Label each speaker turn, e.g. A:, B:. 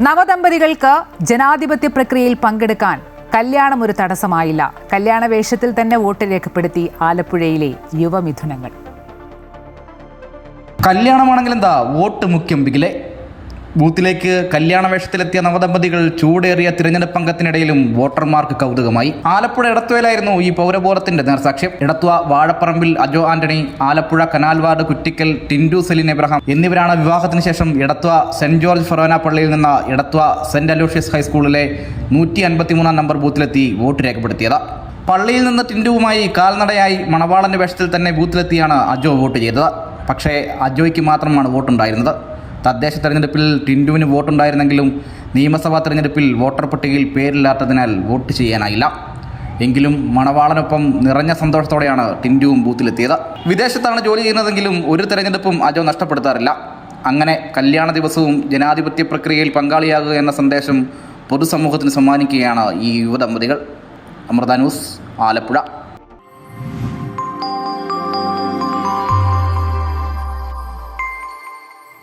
A: നവദമ്പതികൾക്ക് ജനാധിപത്യ പ്രക്രിയയിൽ പങ്കെടുക്കാൻ കല്യാണം ഒരു തടസ്സമായില്ല. കല്യാണ വേഷത്തിൽ തന്നെ വോട്ട് രേഖപ്പെടുത്തി ആലപ്പുഴയിലെ യുവമിഥുനങ്ങൾ.
B: കല്യാണമാണെങ്കിൽ എന്താ വോട്ട് മുഖ്യം ബിഗിലെ. ബൂത്തിലേക്ക് കല്യാണ വേഷത്തിലെത്തിയ നവദമ്പതികൾ ചൂടേറിയ തിരഞ്ഞെടുപ്പ് അംഗത്തിനിടയിലും വോട്ടർമാർക്ക് കൗതുകമായി. ആലപ്പുഴ എടത്വയിലായിരുന്നു ഈ പൗരബോധത്തിന്റെ നേർസാക്ഷ്യം. എടത്വ വാഴപ്പറമ്പിൽ അജോ ആന്റണി, ആലപ്പുഴ കനാൽവാർഡ് കുറ്റിക്കൽ ടിൻഡു സെലിൻ എബ്രഹാം എന്നിവരാണ് വിവാഹത്തിന് ശേഷം എടത്വ സെന്റ് ജോർജ് ഫൊറോന പള്ളിയിൽ നിന്ന് എടത്വ സെന്റ് അലോഷ്യസ് ഹൈസ്കൂളിലെ 153 നമ്പർ ബൂത്തിലെത്തി വോട്ട് രേഖപ്പെടുത്തിയത്. പള്ളിയിൽ നിന്ന് ടിൻഡുവുമായി കാൽനടയായി മണവാളന്റെ വേഷത്തിൽ തന്നെ ബൂത്തിലെത്തിയാണ് അജോ വോട്ട് ചെയ്തത്. പക്ഷേ അജോയ്ക്ക് മാത്രമാണ് വോട്ടുണ്ടായിരുന്നത്. തദ്ദേശ തെരഞ്ഞെടുപ്പിൽ ടിൻഡുവിന് വോട്ടുണ്ടായിരുന്നെങ്കിലും നിയമസഭാ തെരഞ്ഞെടുപ്പിൽ വോട്ടർ പട്ടികയിൽ പേരില്ലാത്തതിനാൽ വോട്ട് ചെയ്യാനായില്ല. എങ്കിലും മണവാളനൊപ്പം നിറഞ്ഞ സന്തോഷത്തോടെയാണ് ടിൻഡുവും ബൂത്തിലെത്തിയത്. വിദേശത്താണ് ജോലി ചെയ്യുന്നതെങ്കിലും ഒരു തെരഞ്ഞെടുപ്പും അജോ നഷ്ടപ്പെടുത്താറില്ല. അങ്ങനെ കല്യാണ ദിവസവും ജനാധിപത്യ പ്രക്രിയയിൽ പങ്കാളിയാകുക എന്ന സന്ദേശം പൊതുസമൂഹത്തിന് സമ്മാനിക്കുകയാണ് ഈ യുവദമ്പതികൾ. അമൃത ന്യൂസ്, ആലപ്പുഴ.